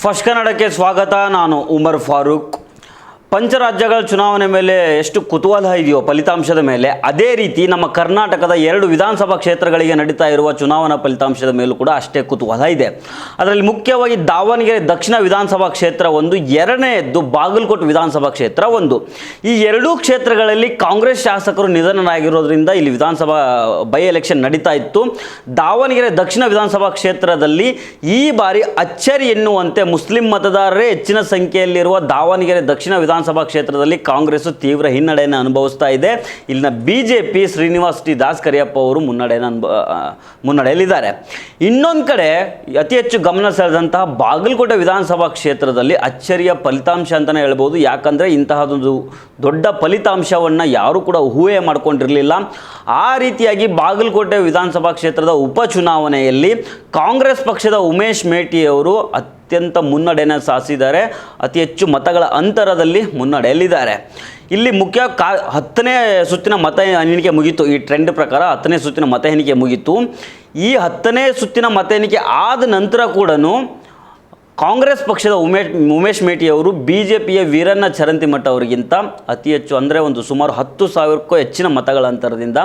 First ಕನ್ನಡಕ್ಕೆ ಸ್ವಾಗತ. ನಾನು ಉಮರ್ ಫಾರೂಕ್. ಪಂಚರಾಜ್ಯಗಳ ಚುನಾವಣೆ ಮೇಲೆ ಎಷ್ಟು ಕುತೂಹಲ ಇದೆಯೋ ಫಲಿತಾಂಶದ ಮೇಲೆ, ಅದೇ ರೀತಿ ನಮ್ಮ ಕರ್ನಾಟಕದ 2 ವಿಧಾನಸಭಾ ಕ್ಷೇತ್ರಗಳಿಗೆ ನಡೀತಾ ಇರುವ ಚುನಾವಣಾ ಫಲಿತಾಂಶದ ಮೇಲೂ ಕೂಡ ಅಷ್ಟೇ ಕುತೂಹಲ ಇದೆ. ಅದರಲ್ಲಿ ಮುಖ್ಯವಾಗಿ ದಾವಣಗೆರೆ ದಕ್ಷಿಣ ವಿಧಾನಸಭಾ ಕ್ಷೇತ್ರ ಒಂದು, ಎರಡನೆಯದ್ದು ಬಾಗಲಕೋಟೆ ವಿಧಾನಸಭಾ ಕ್ಷೇತ್ರ ಒಂದು. ಈ ಎರಡೂ ಕ್ಷೇತ್ರಗಳಲ್ಲಿ ಕಾಂಗ್ರೆಸ್ ಶಾಸಕರು ನಿಧನರಾಗಿರೋದ್ರಿಂದ ಇಲ್ಲಿ ವಿಧಾನಸಭಾ ಬೈ ಎಲೆಕ್ಷನ್ ನಡೀತಾ ಇತ್ತು. ದಾವಣಗೆರೆ ದಕ್ಷಿಣ ವಿಧಾನಸಭಾ ಕ್ಷೇತ್ರದಲ್ಲಿ ಈ ಬಾರಿ ಅಚ್ಚರಿ ಎನ್ನುವಂತೆ ಮುಸ್ಲಿಂ ಮತದಾರರೇ ಹೆಚ್ಚಿನ ಸಂಖ್ಯೆಯಲ್ಲಿರುವ ದಾವಣಗೆರೆ ದಕ್ಷಿಣ ವಿಧಾನಸಭಾ ಕ್ಷೇತ್ರದಲ್ಲಿ ಕಾಂಗ್ರೆಸ್ ತೀವ್ರ ಹಿನ್ನಡೆಯನ್ನು ಅನುಭವಿಸ್ತಾ ಇದೆ. ಇಲ್ಲಿನ ಬಿಜೆಪಿ ಶ್ರೀನಿವಾಸ್ ಟಿ ದಾಸ್ ಕರಿಯಪ್ಪ ಅವರು ಮುನ್ನಡೆಯಲ್ಲಿದ್ದಾರೆ. ಇನ್ನೊಂದು ಕಡೆ ಅತಿ ಹೆಚ್ಚು ಗಮನ ಸೆಳೆದಂತಹ ಬಾಗಲಕೋಟೆ ವಿಧಾನಸಭಾ ಕ್ಷೇತ್ರದಲ್ಲಿ ಅಚ್ಚರಿಯ ಫಲಿತಾಂಶ ಅಂತಲೇ ಹೇಳ್ಬೋದು. ಯಾಕಂದರೆ ಇಂತಹದೊಂದು ದೊಡ್ಡ ಫಲಿತಾಂಶವನ್ನು ಯಾರೂ ಕೂಡ ಊಹೆ ಮಾಡ್ಕೊಂಡಿರಲಿಲ್ಲ. ಆ ರೀತಿಯಾಗಿ ಬಾಗಲಕೋಟೆ ವಿಧಾನಸಭಾ ಕ್ಷೇತ್ರದ ಉಪಚುನಾವಣೆಯಲ್ಲಿ ಕಾಂಗ್ರೆಸ್ ಪಕ್ಷದ ಉಮೇಶ್ ಮೇಟಿ ಅವರು ಅತ್ಯಂತ ಮುನ್ನಡೆಯನ್ನು ಸಾಧಿಸಿದ್ದಾರೆ. ಅತಿ ಹೆಚ್ಚು ಮತಗಳ ಅಂತರದಲ್ಲಿ ಮುನ್ನಡೆಯಲ್ಲಿದ್ದಾರೆ. ಇಲ್ಲಿ ಮುಖ್ಯ 10ನೇ ಸುತ್ತಿನ ಮತ ಎಣಿಕೆ ಮುಗೀತು. ಈ ಟ್ರೆಂಡ್ ಪ್ರಕಾರ 10ನೇ ಸುತ್ತಿನ ಮತ ಎಣಿಕೆ ಮುಗೀತು. ಈ 10ನೇ ಸುತ್ತಿನ ಮತ ಎಣಿಕೆ ಆದ ನಂತರ ಕೂಡ ಕಾಂಗ್ರೆಸ್ ಪಕ್ಷದ ಉಮೇಶ್ ಮೇಟಿ ಅವರು ಬಿಜೆಪಿಯ ವೀರಣ್ಣ ಚರಂತಿಮಠ ಅವರಿಗಿಂತ ಅತಿ ಹೆಚ್ಚು, ಅಂದರೆ ಒಂದು ಸುಮಾರು 10,000ಕ್ಕೂ ಹೆಚ್ಚಿನ ಮತಗಳ ಅಂತರದಿಂದ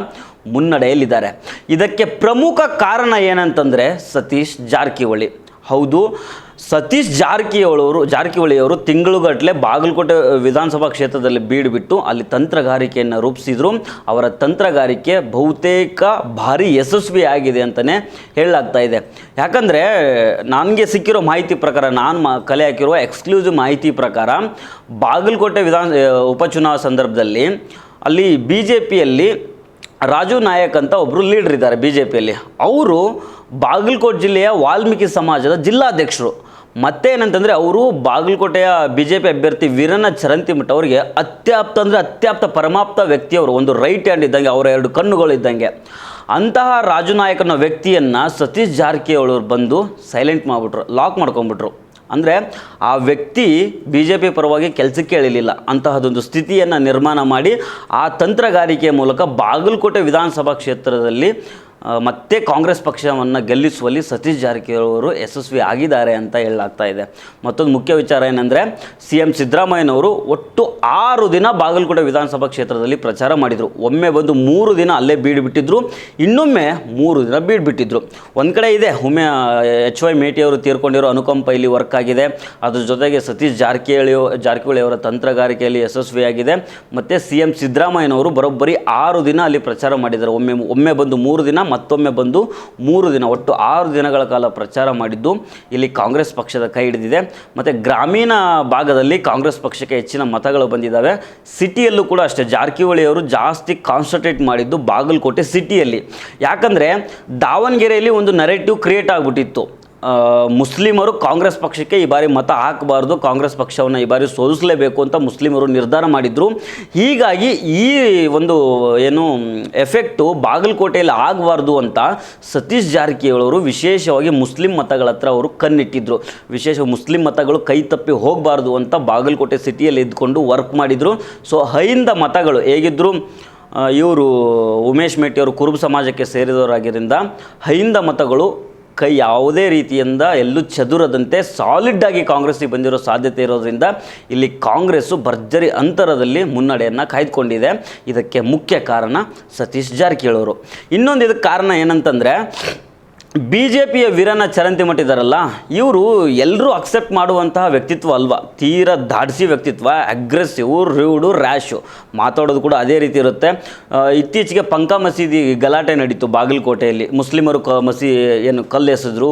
ಮುನ್ನಡೆಯಲ್ಲಿದ್ದಾರೆ. ಇದಕ್ಕೆ ಪ್ರಮುಖ ಕಾರಣ ಏನಂತಂದರೆ ಸತೀಶ್ ಜಾರಕಿಹೊಳಿ. ಹೌದು, ಸತೀಶ್ ಜಾರಕಿಹೊಳಿಯವರು ತಿಂಗಳುಗಟ್ಟಲೆ ಬಾಗಲಕೋಟೆ ವಿಧಾನಸಭಾ ಕ್ಷೇತ್ರದಲ್ಲಿ ಬೀಡುಬಿಟ್ಟು ಅಲ್ಲಿ ತಂತ್ರಗಾರಿಕೆಯನ್ನು ರೂಪಿಸಿದರು. ಅವರ ತಂತ್ರಗಾರಿಕೆ ಬಹುತೇಕ ಭಾರಿ ಯಶಸ್ವಿಯಾಗಿದೆ ಅಂತಲೇ ಹೇಳಲಾಗ್ತಾ ಇದೆ. ಯಾಕಂದರೆ ನನಗೆ ಸಿಕ್ಕಿರೋ ಮಾಹಿತಿ ಪ್ರಕಾರ, ನಾನು ಕಲೆ ಹಾಕಿರುವ ಎಕ್ಸ್ಕ್ಲೂಸಿವ್ ಮಾಹಿತಿ ಪ್ರಕಾರ, ಬಾಗಲಕೋಟೆ ಉಪಚುನಾವಣಾ ಸಂದರ್ಭದಲ್ಲಿ ಅಲ್ಲಿ ಬಿ ಜೆ ಪಿಯಲ್ಲಿ ರಾಜು ನಾಯಕ್ ಅಂತ ಒಬ್ಬರು ಲೀಡರ್ ಇದ್ದಾರೆ. ಬಿ ಜೆ ಪಿಯಲ್ಲಿ ಅವರು ಬಾಗಲಕೋಟೆ ಜಿಲ್ಲೆಯ ವಾಲ್ಮೀಕಿ ಸಮಾಜದ ಜಿಲ್ಲಾಧ್ಯಕ್ಷರು. ಮತ್ತೇನಂತಂದರೆ ಅವರು ಬಾಗಲಕೋಟೆಯ ಬಿ ಜೆ ಪಿ ಅಭ್ಯರ್ಥಿ ವೀರಣ್ಣ ಚರಂತಿಮಠ ಅವರಿಗೆ ಅತ್ಯಾಪ್ತ ಪರಮಾಪ್ತ ವ್ಯಕ್ತಿಯವರು, ಒಂದು ರೈಟ್ ಹ್ಯಾಂಡ್ ಇದ್ದಂಗೆ, ಅವರ 2 ಕಣ್ಣುಗಳು ಇದ್ದಂಗೆ. ಅಂತಹ ರಾಜು ನಾಯಕ್ ಅನ್ನೋ ವ್ಯಕ್ತಿಯನ್ನು ಸತೀಶ್ ಜಾರಕಿಹೊಳಿ ಅವರು ಬಂದು ಸೈಲೆಂಟ್ ಮಾಡಿಬಿಟ್ರು, ಲಾಕ್ ಮಾಡ್ಕೊಂಡ್ಬಿಟ್ರು. ಅಂದರೆ ಆ ವ್ಯಕ್ತಿ ಬಿ ಜೆ ಪಿ ಪರವಾಗಿ ಕೆಲಸಕ್ಕೆ ಇಳಿಲಿಲ್ಲ. ಅಂತಹದೊಂದು ಸ್ಥಿತಿಯನ್ನು ನಿರ್ಮಾಣ ಮಾಡಿ ಆ ತಂತ್ರಗಾರಿಕೆಯ ಮೂಲಕ ಬಾಗಲಕೋಟೆ ವಿಧಾನಸಭಾ ಕ್ಷೇತ್ರದಲ್ಲಿ ಮತ್ತೆ ಕಾಂಗ್ರೆಸ್ ಪಕ್ಷವನ್ನು ಗೆಲ್ಲಿಸುವಲ್ಲಿ ಸತೀಶ್ ಜಾರಕಿಹೊಳಿ ಅವರು ಯಶಸ್ವಿ ಆಗಿದ್ದಾರೆ ಅಂತ ಹೇಳಲಾಗ್ತಾ ಇದೆ. ಮತ್ತೊಂದು ಮುಖ್ಯ ವಿಚಾರ ಏನಂದರೆ, CM ಸಿದ್ದರಾಮಯ್ಯನವರು ಒಟ್ಟು 6 ದಿನ ಬಾಗಲಕೋಟೆ ವಿಧಾನಸಭಾ ಕ್ಷೇತ್ರದಲ್ಲಿ ಪ್ರಚಾರ ಮಾಡಿದರು. ಒಮ್ಮೆ ಬಂದು 3 ದಿನ ಅಲ್ಲೇ ಬೀಡುಬಿಟ್ಟಿದ್ರು, ಇನ್ನೊಮ್ಮೆ 3 ದಿನ ಬೀಡುಬಿಟ್ಟಿದ್ರು. ಒಂದು ಕಡೆ ಇದೆ HY ಮೇಟಿ ಅವರು ತೀರ್ಕೊಂಡಿರೋ ಅನುಕಂಪ ಇಲ್ಲಿ ವರ್ಕ್ ಆಗಿದೆ. ಅದ್ರ ಜೊತೆಗೆ ಸತೀಶ್ ಜಾರಕಿಹೊಳಿ ಅವರ ತಂತ್ರಗಾರಿಕೆಯಲ್ಲಿ ಯಶಸ್ವಿಯಾಗಿದೆ. ಮತ್ತು CM ಸಿದ್ದರಾಮಯ್ಯನವರು ಬರೋಬ್ಬರಿ 6 ದಿನ ಅಲ್ಲಿ ಪ್ರಚಾರ ಮಾಡಿದ್ದಾರೆ. ಒಮ್ಮೆ ಬಂದು 3 ದಿನ, ಮತ್ತೊಮ್ಮೆ ಬಂದು 3 ದಿನ, ಒಟ್ಟು 6 ದಿನಗಳ ಕಾಲ ಪ್ರಚಾರ ಮಾಡಿದ್ದು ಇಲ್ಲಿ ಕಾಂಗ್ರೆಸ್ ಪಕ್ಷದ ಕೈ ಹಿಡಿದಿದೆ. ಮತ್ತು ಗ್ರಾಮೀಣ ಭಾಗದಲ್ಲಿ ಕಾಂಗ್ರೆಸ್ ಪಕ್ಷಕ್ಕೆ ಹೆಚ್ಚಿನ ಮತಗಳು ಬಂದಿದ್ದಾವೆ. ಸಿಟಿಯಲ್ಲೂ ಕೂಡ ಅಷ್ಟೇ, ಜಾರಕಿಹೊಳಿ ಅವರು ಜಾಸ್ತಿ ಕಾನ್ಸಂಟ್ರೇಟ್ ಮಾಡಿದ್ದು ಬಾಗಲಕೋಟೆ ಸಿಟಿಯಲ್ಲಿ. ಯಾಕಂದರೆ ದಾವಣಗೆರೆಯಲ್ಲಿ ಒಂದು ನರೇಟಿವ್ ಕ್ರಿಯೇಟ್ ಆಗಿಬಿಟ್ಟಿತ್ತು. ಮುಸ್ಲಿಮರು ಕಾಂಗ್ರೆಸ್ ಪಕ್ಷಕ್ಕೆ ಈ ಬಾರಿ ಮತ ಹಾಕಬಾರ್ದು, ಕಾಂಗ್ರೆಸ್ ಪಕ್ಷವನ್ನು ಈ ಬಾರಿ ಸೋಲಿಸಲೇಬೇಕು ಅಂತ ಮುಸ್ಲಿಮರು ನಿರ್ಧಾರ ಮಾಡಿದರು. ಹೀಗಾಗಿ ಈ ಒಂದು ಎಫೆಕ್ಟು ಬಾಗಲಕೋಟೆಯಲ್ಲಿ ಆಗಬಾರ್ದು ಅಂತ ಸತೀಶ್ ಜಾರಕಿಹೊಳಿ ಅವರು ವಿಶೇಷವಾಗಿ ಮುಸ್ಲಿಂ ಮತಗಳ ಹತ್ರ ಅವರು ಕಣ್ಣಿಟ್ಟಿದ್ರು. ಮುಸ್ಲಿಂ ಮತಗಳು ಕೈ ತಪ್ಪಿ ಹೋಗಬಾರ್ದು ಅಂತ ಬಾಗಲಕೋಟೆ ಸಿಟಿಯಲ್ಲಿ ಇದ್ಕೊಂಡು ವರ್ಕ್ ಮಾಡಿದರು. ಸೊ ಹೈಂದ ಮತಗಳು ಹೇಗಿದ್ದರು, ಇವರು ಉಮೇಶ್ ಮೇಟಿ ಅವರು ಕುರುಬ ಸಮಾಜಕ್ಕೆ ಸೇರಿದವರಾಗಿದ್ದರಿಂದ ಹೈಂದ ಮತಗಳು ಕೈ ಯಾವುದೇ ರೀತಿಯಿಂದ ಎಲ್ಲೂ ಚದುರದಂತೆ ಸಾಲಿಡ್ಡಾಗಿ ಕಾಂಗ್ರೆಸ್ಸಿಗೆ ಬಂದಿರೋ ಸಾಧ್ಯತೆ ಇರೋದ್ರಿಂದ ಇಲ್ಲಿ ಕಾಂಗ್ರೆಸ್ಸು ಭರ್ಜರಿ ಅಂತರದಲ್ಲಿ ಮುನ್ನಡೆಯನ್ನು ಕಾಯ್ದುಕೊಂಡಿದೆ. ಇದಕ್ಕೆ ಮುಖ್ಯ ಕಾರಣ ಸತೀಶ್ ಜಾರಕಿಹೊಳಿ ಅವರು. ಇನ್ನೊಂದು ಇದಕ್ಕೆ ಕಾರಣ ಏನಂತಂದರೆ, BJPಯ ವೀರಣ್ಣ ಚರಂತಿಮಠ ಇದ್ದಾರಲ್ಲ, ಇವರು ಎಲ್ಲರೂ ಅಕ್ಸೆಪ್ಟ್ ಮಾಡುವಂತಹ ವ್ಯಕ್ತಿತ್ವ ಅಲ್ವಾ. ತೀರಾ ದಾಡಿಸಿ ವ್ಯಕ್ತಿತ್ವ, ಅಗ್ರೆಸಿವ್, ರೂಡು, ರ್ಯಾಶು, ಮಾತಾಡೋದು ಕೂಡ ಅದೇ ರೀತಿ ಇರುತ್ತೆ. ಇತ್ತೀಚೆಗೆ ಪಂಕ ಮಸೀದಿ ಗಲಾಟೆ ನಡೀತು ಬಾಗಲಕೋಟೆಯಲ್ಲಿ. ಮುಸ್ಲಿಮರು ಕಲ್ಲೆಸೆದ್ರು,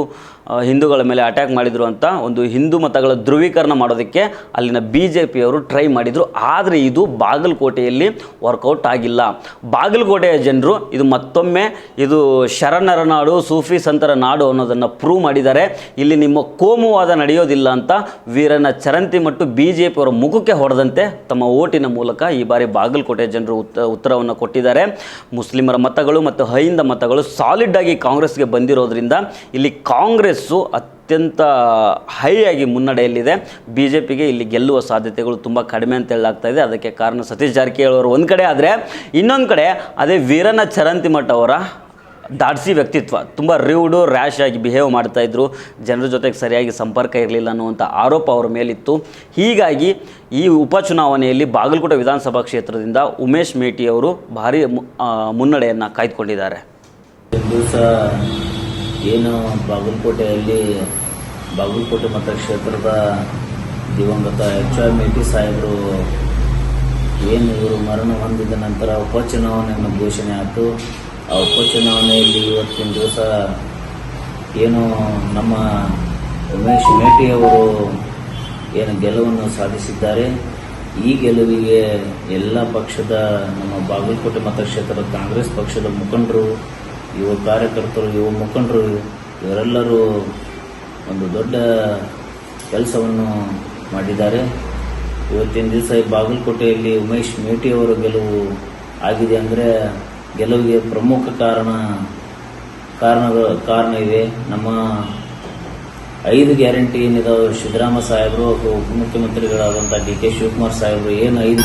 ಹಿಂದೂಗಳ ಮೇಲೆ ಅಟ್ಯಾಕ್ ಮಾಡಿದರು ಅಂತ ಒಂದು ಹಿಂದೂ ಮತಗಳ ಧ್ರುವೀಕರಣ ಮಾಡೋದಕ್ಕೆ ಅಲ್ಲಿನ BJPಯವರು ಟ್ರೈ ಮಾಡಿದರು. ಆದರೆ ಇದು ಬಾಗಲಕೋಟೆಯಲ್ಲಿ ವರ್ಕೌಟ್ ಆಗಿಲ್ಲ. ಬಾಗಲಕೋಟೆಯ ಜನರು ಇದು ಮತ್ತೊಮ್ಮೆ ಇದು ಶರಣರ ನಾಡು, ಸೂಫಿ ಸಂತರ ನಾಡು ಅನ್ನೋದನ್ನು ಪ್ರೂವ್ ಮಾಡಿದ್ದಾರೆ. ಇಲ್ಲಿ ನಿಮ್ಮ ಕೋಮುವಾದ ನಡೆಯೋದಿಲ್ಲ ಅಂತ ವೀರಣ್ಣ ಚರಂತಿಮಠ BJPಯವರ ಮುಖಕ್ಕೆ ಹೊಡೆದಂತೆ ತಮ್ಮ ಓಟಿನ ಮೂಲಕ ಈ ಬಾರಿ ಬಾಗಲಕೋಟೆ ಜನರು ಉತ್ತರವನ್ನು ಕೊಟ್ಟಿದ್ದಾರೆ. ಮುಸ್ಲಿಮರ ಮತಗಳು ಮತ್ತು ಹೈಂದ ಮತಗಳು ಸಾಲಿಡ್ಡಾಗಿ ಕಾಂಗ್ರೆಸ್ಗೆ ಬಂದಿರೋದ್ರಿಂದ ಇಲ್ಲಿ ಕಾಂಗ್ರೆಸ್ಸು ಅತ್ಯಂತ ಹೈ ಆಗಿ ಮುನ್ನಡೆಯಲ್ಲಿದೆ. BJPಗೆ ಇಲ್ಲಿ ಗೆಲ್ಲುವ ಸಾಧ್ಯತೆಗಳು ತುಂಬ ಕಡಿಮೆ ಅಂತ ಹೇಳಲಾಗ್ತಾ ಇದೆ. ಅದಕ್ಕೆ ಕಾರಣ ಸತೀಶ್ ಜಾರಕಿಹೊಳಿ ಅವರು ಒಂದು ಕಡೆ ಆದರೆ, ಇನ್ನೊಂದು ಕಡೆ ಅದೇ ವೀರಣ್ಣ ಚರಂತಿಮಠ ಅವರ ದಾಡ್ಸಿ ವ್ಯಕ್ತಿತ್ವ, ತುಂಬ ರಿವ್ಡು ರ್ಯಾಶ್ ಆಗಿ ಬಿಹೇವ್ ಮಾಡ್ತಾಯಿದ್ರು, ಜನರ ಜೊತೆಗೆ ಸರಿಯಾಗಿ ಸಂಪರ್ಕ ಇರಲಿಲ್ಲ ಅನ್ನುವಂಥ ಆರೋಪ ಅವರ ಮೇಲಿತ್ತು. ಹೀಗಾಗಿ ಈ ಉಪಚುನಾವಣೆಯಲ್ಲಿ ಬಾಗಲಕೋಟೆ ವಿಧಾನಸಭಾ ಕ್ಷೇತ್ರದಿಂದ ಉಮೇಶ್ ಮೇಟಿ ಅವರು ಭಾರಿ ಮುನ್ನಡೆಯನ್ನು ಕಾಯ್ದುಕೊಂಡಿದ್ದಾರೆ. ದಿವಸ ಏನು ಬಾಗಲಕೋಟೆ ಮತಕ್ಷೇತ್ರದ ದಿವಂಗತ HR ಮೇಟಿ ಸಾಹೇಬರು ಏನು ಇವರು ಮರಣ ಹೊಂದಿದ ನಂತರ ಉಪಚುನಾವಣೆಯನ್ನು ಘೋಷಣೆ ಆಯಿತು. ಆ ಉಪಚುನಾವಣೆಯಲ್ಲಿ ಇವತ್ತಿನ ದಿವಸ ಏನು ನಮ್ಮ ಉಮೇಶ್ ಮೇಟಿಯವರು ಏನು ಗೆಲುವನ್ನು ಸಾಧಿಸಿದ್ದಾರೆ. ಈ ಗೆಲುವಿಗೆ ಎಲ್ಲ ಪಕ್ಷದ ನಮ್ಮ ಬಾಗಲಕೋಟೆ ಮತಕ್ಷೇತ್ರದ ಕಾಂಗ್ರೆಸ್ ಪಕ್ಷದ ಮುಖಂಡರು, ಯುವ ಕಾರ್ಯಕರ್ತರು, ಯುವ ಮುಖಂಡರು ಇವರೆಲ್ಲರೂ ಒಂದು ದೊಡ್ಡ ಕೆಲಸವನ್ನು ಮಾಡಿದ್ದಾರೆ. ಇವತ್ತಿನ ದಿವಸ ಈ ಬಾಗಲಕೋಟೆಯಲ್ಲಿ ಉಮೇಶ್ ಮೇಟಿಯವರ ಗೆಲುವು ಆಗಿದೆ ಅಂದರೆ ಗೆಲುವಿಗೆ ಪ್ರಮುಖ ಕಾರಣ ಇವೆ. ನಮ್ಮ 5 ಗ್ಯಾರಂಟಿ ಏನಿದಾವೆ, ಸಿದ್ದರಾಮಯ್ಯ ಸಾಹೇಬರು, ಉಪಮುಖ್ಯಮಂತ್ರಿಗಳಾದಂಥ DK ಶಿವಕುಮಾರ್ ಸಾಹೇಬರು ಏನು 5